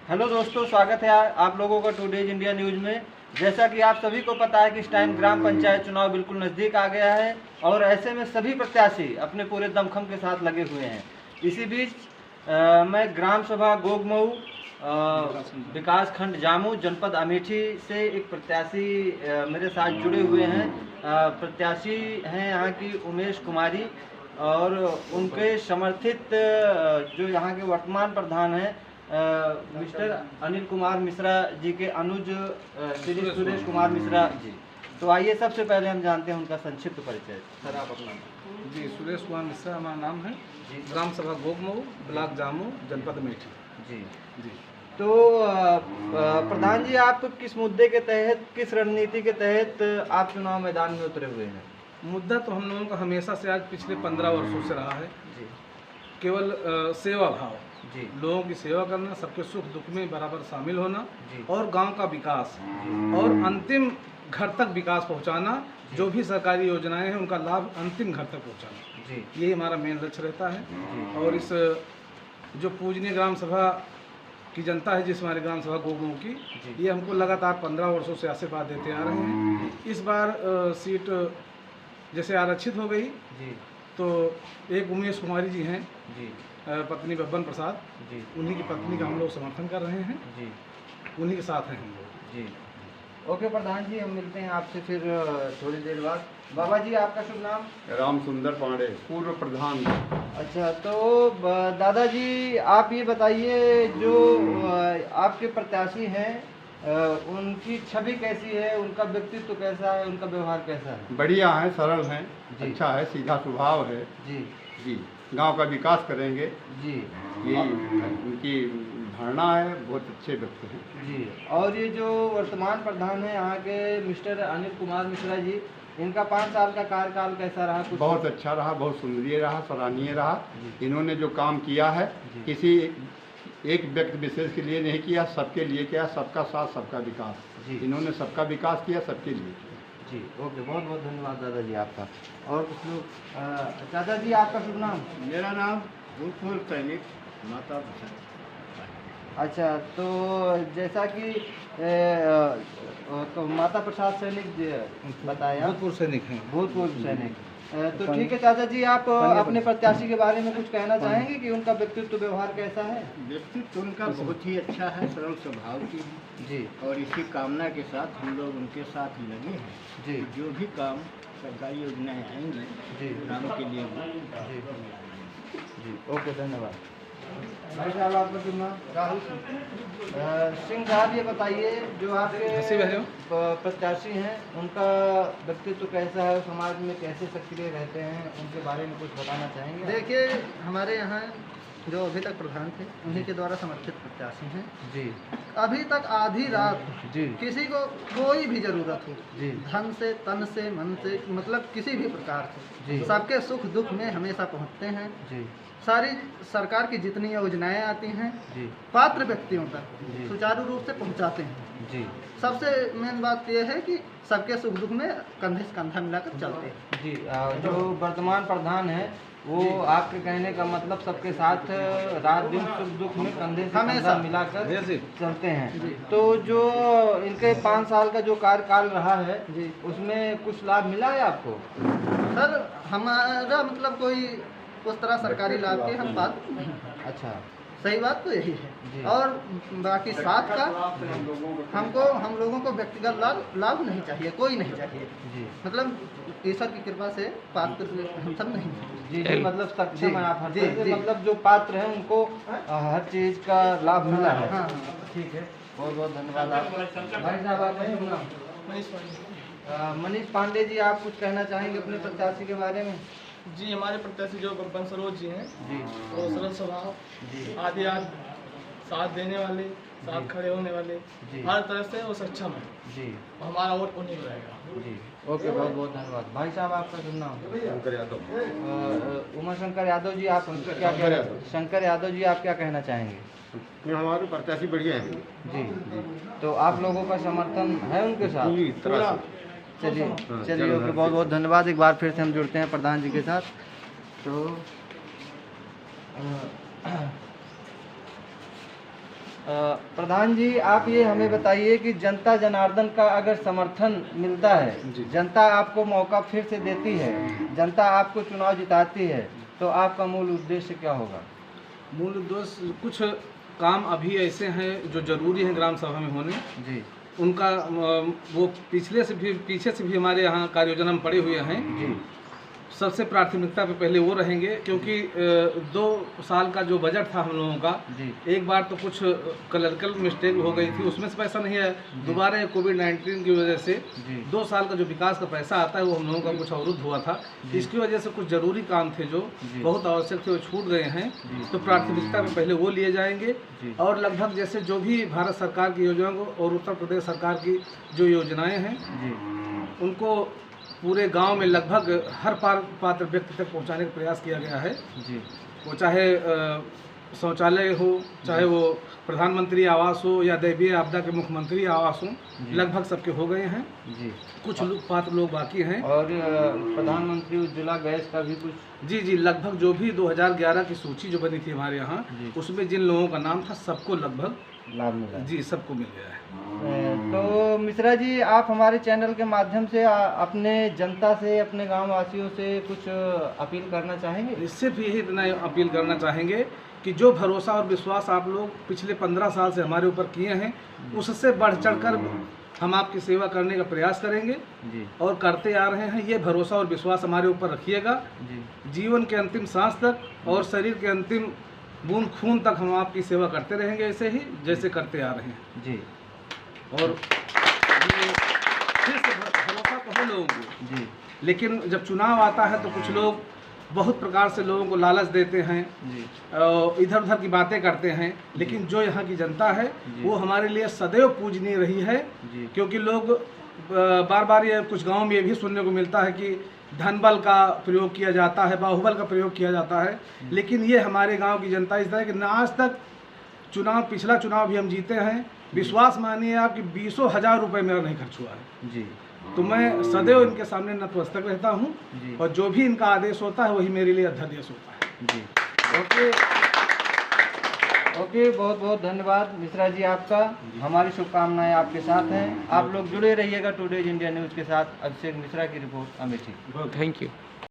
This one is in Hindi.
हेलो दोस्तों, स्वागत है आप लोगों का टुडेज इंडिया न्यूज़ में। जैसा कि आप सभी को पता है कि इस टाइम ग्राम पंचायत चुनाव बिल्कुल नज़दीक आ गया है और ऐसे में सभी प्रत्याशी अपने पूरे दमखम के साथ लगे हुए हैं। इसी बीच मैं ग्राम सभा गोगमऊ विकास खंड जामू जनपद अमेठी से एक प्रत्याशी मेरे साथ जुड़े हुए हैं। प्रत्याशी हैं यहाँ की उमेश कुमारी और उनके समर्थित जो यहाँ के वर्तमान प्रधान हैं मिस्टर अनिल कुमार मिश्रा जी के अनुज श्री सुरेश कुमार मिश्रा जी। तो आइए सबसे पहले हम जानते हैं उनका संक्षिप्त परिचय। सर आप अपना नाम। जी, सुरेश कुमार मिश्रा हमारा नाम है। ग्राम सभा गोगमऊ ब्लॉक जामू जनपद अमेठी। जी जी। तो प्रधान जी, आप किस मुद्दे के तहत, किस रणनीति के तहत आप चुनाव मैदान में उतरे हुए हैं? मुद्दा तो हम लोगों का हमेशा से आज पिछले 15 वर्षों से रहा है जी। केवल सेवा भाव जी। लोगों की सेवा करना, सबके सुख दुख में बराबर शामिल होना जी। और गांव का विकास और अंतिम घर तक विकास पहुंचाना। जो भी सरकारी योजनाएं हैं उनका लाभ अंतिम घर तक पहुंचाना, जी, यही हमारा मेन लक्ष्य रहता है। जी। और इस जो पूजनीय ग्राम सभा की जनता है, जिस हमारे ग्राम सभा गोगमऊ की, ये हमको लगातार 15 वर्षों से आशीर्वाद देते आ रहे हैं। इस बार सीट जैसे आरक्षित हो गई जी। तो एक उमेश कुमारी जी हैं, जी। पत्नी बब्बन प्रसाद जी। उन्हीं की पत्नी का हम लोग समर्थन कर रहे हैं। जी। उन्हीं के साथ हैं हम लोग। जी। ओके प्रधान जी, हम मिलते हैं आपसे फिर थोड़ी देर बाद। बाबा जी, आपका शुभ नाम? राम सुंदर पांडे, पूर्व प्रधान। अच्छा, तो दादाजी आप ये बताइए, जो आपके प्रत्याशी हैं उनकी छवि कैसी है, उनका व्यक्तित्व कैसा है, उनका व्यवहार कैसा है? बढ़िया है, सरल है, जी। अच्छा है, सीधा स्वभाव है। जी जी, गांव का विकास करेंगे, जी। यही उनकी धारणा है। बहुत अच्छे व्यक्ति हैं जी। और ये जो वर्तमान प्रधान है यहाँ के मिस्टर अनिल कुमार मिश्रा जी, इनका 5 साल का कार्यकाल कैसा रहा? कुछ बहुत अच्छा रहा, बहुत सुंदरीय रहा, सराहनीय रहा। जी। इन्होंने जो काम किया है जी। किसी एक व्यक्ति विशेष के लिए नहीं किया, सबके लिए किया। सबका साथ सबका विकास। जी। इन्होंने सबका विकास किया, सबके लिए किया। जी। ओके, बहुत बहुत धन्यवाद दादाजी आपका। और कुछ लोग दादाजी, आपका शुभ नाम? मेरा नाम भूतपूर्व सैनिक माता प्रसाद। अच्छा, तो जैसा कि तो माता प्रसाद सैनिक जी बताया, भूतपूर्व सैनिक हैं। भूतपूर्व सैनिक। तो ठीक है चाचा जी, आप अपने प्रत्याशी के बारे में कुछ कहना चाहेंगे कि उनका व्यक्तित्व व्यवहार कैसा है? व्यक्तित्व उनका बहुत ही अच्छा है, सरल स्वभाव की है। जी। और इसी कामना के साथ हम लोग उनके साथ ही लगे हैं। जी। जो भी काम सरकारी योजनाएं आएंगी जी। ग्राम के लिए जी। जी। ओके, धन्यवाद। भाई साहब, आपका शुभ नाम? राहुल सिंह साहब, ये बताइए, जो आपके हंसी बहरे हो? प्रत्याशी हैं उनका व्यक्तित्व कैसा है, समाज में कैसे सक्रिय रहते हैं, उनके बारे में कुछ बताना चाहेंगे? देखिए, हमारे यहाँ जो अभी तक प्रधान थे उन्हीं के द्वारा समर्थित प्रत्याशी हैं। जी। अभी तक आधी रात जी। किसी को कोई भी जरूरत हो, जी। धन से, तन से, मन से, मतलब किसी भी प्रकार जी। से, सबके सुख दुख में हमेशा पहुँचते हैं। जी। सारी सरकार की जितनी योजनाएं आती हैं जी। पात्र व्यक्तियों तक जी। सुचारू रूप से पहुँचाते हैं। जी। सबसे मेन बात यह है कि सबके सुख दुख में कंधे से कंधा मिलाकर चलते हैं। जी। जो वर्तमान प्रधान है वो आपके कहने का मतलब सबके साथ रात दिन सुख दुख में कंधे से हमेशा कंधा मिलाकर चलते हैं। तो जो इनके 5 साल का जो कार्यकाल रहा है जी। उसमें कुछ लाभ मिला है आपको? सर, हमारा मतलब कोई उस तरह सरकारी लाभ की हम बात नहीं। अच्छा। सही बात तो यही जी। है। और बाकी साथ का हम लोगों को व्यक्तिगत लाभ नहीं चाहिए, कोई नहीं चाहिए। जी। मतलब ईश्वर की कृपा से पात्र हम सब नहीं हैं। जी। जी, मतलब सक्षम है आप हर जी, तरह से, जी। मतलब जो पात्र हैं उनको हर चीज का लाभ मिला है। हाँ। ठीक है, बहुत बहुत धन्यवाद आपका। भाई साहब, आपका शुभ नाम? मनीष पांडे जी, आप कुछ कहना चाहेंगे अपने प्रत्याशी के बारे में? जी, हमारे प्रत्याशी जो बब्बन सरोज जी हैं, जी। वो सरल स्वभाव, जी। आदि साथ देने वाले, साथ खड़े होने वाले, जी। हर तरह से वो सक्षम है। जी। और हमारा वोट उन्हीं को रहेगा। जी। ओके, बहुत बहुत धन्यवाद। भाई साहब, आपका शुभ नाम? शंकर यादव। उमा शंकर यादव जी, आप क्या शंकर यादव जी, आप क्या कहना चाहेंगे? हमारे प्रत्याशी बढ़िया है जी। तो आप लोगों का समर्थन है उनके साथ? पूरी तरह से। चलिए चलिए, ओके, बहुत बहुत धन्यवाद। एक बार फिर से हम जुड़ते हैं प्रधान जी के साथ। तो प्रधान जी, आप ये हमें बताइए कि जनता जनार्दन का अगर समर्थन मिलता है, जनता आपको मौका फिर से देती है, जनता आपको चुनाव जिताती है, तो आपका मूल उद्देश्य क्या होगा? मूल उद्देश्य कुछ काम अभी ऐसे हैं जो जरूरी हैं ग्राम सभा में होने जी उनका वो पीछे से भी हमारे यहाँ कार्य योजना में पड़े हुए हैं जी। सबसे प्राथमिकता पे पहले वो रहेंगे, क्योंकि 2 साल का जो बजट था हम लोगों का जी। एक बार तो कुछ क्लरिकल मिस्टेक हो गई थी, उसमें से पैसा नहीं है। दोबारा कोविड-19 की वजह से 2 साल का जो विकास का पैसा आता है वो हम लोगों का कुछ अवरुद्ध हुआ था। इसकी वजह से कुछ जरूरी काम थे जो बहुत आवश्यक थे वो छूट गए हैं, तो प्राथमिकता में पहले वो लिए जाएंगे। और लगभग जैसे जो भी भारत सरकार की योजनाओं को और उत्तर प्रदेश सरकार की जो योजनाएँ हैं उनको पूरे गांव में लगभग हर पात्र व्यक्ति तक पहुंचाने का प्रयास किया गया है जी। वो चाहे शौचालय हो, चाहे वो प्रधानमंत्री आवास हो या दैवीय आपदा के मुख्यमंत्री आवास हो, लगभग सबके हो गए हैं जी। कुछ पात्र लोग बाकी हैं। और प्रधानमंत्री उज्ज्वला गैस का भी कुछ जी लगभग जो भी 2011 की सूची जो बनी थी हमारे यहाँ उसमें जिन लोगों का नाम था सबको लगभग लाभ मिला जी सबको मिल गया है। तो मिश्रा जी, आप हमारे चैनल के माध्यम से अपने जनता से, अपने गाँव वासियों से कुछ अपील करना चाहेंगे? सिर्फ यही इतना अपील करना चाहेंगे कि जो भरोसा और विश्वास आप लोग पिछले 15 साल से हमारे ऊपर किए हैं उससे बढ़ चढ़कर हम आपकी सेवा करने का प्रयास करेंगे जी। और करते आ रहे हैं। ये भरोसा और विश्वास हमारे ऊपर रखिएगा जीवन के अंतिम सांस तक और शरीर के अंतिम बूंद खून तक हम आपकी सेवा करते रहेंगे, ऐसे ही जैसे करते आ रहे हैं जी। और ये फिर से भरोसा तो है लोगों को जी। लेकिन जब चुनाव आता है तो कुछ लोग बहुत प्रकार से लोगों को लालच देते हैं, इधर उधर की बातें करते हैं, लेकिन जो यहाँ की जनता है वो हमारे लिए सदैव पूजनीय रही है। क्योंकि लोग बार बार ये कुछ गाँव में ये भी सुनने को मिलता है कि धन बल का प्रयोग किया जाता है, बाहुबल का प्रयोग किया जाता है, लेकिन ये हमारे गांव की जनता इस तरह कि ना आज तक पिछला चुनाव भी हम जीते हैं, विश्वास मानिए आप कि 20,000 रुपये मेरा नहीं खर्च हुआ है जी। तो मैं सदैव इनके सामने नतमस्तक रहता हूँ और जो भी इनका आदेश होता है वही मेरे लिए अध्यादेश होता है जी। ओके, बहुत बहुत धन्यवाद मिश्रा जी आपका। हमारी शुभकामनाएं आपके साथ हैं। आप लोग जुड़े रहिएगा टुडेज इंडिया न्यूज़ के साथ। अभिषेक मिश्रा की रिपोर्ट, अमेठी। Thank you.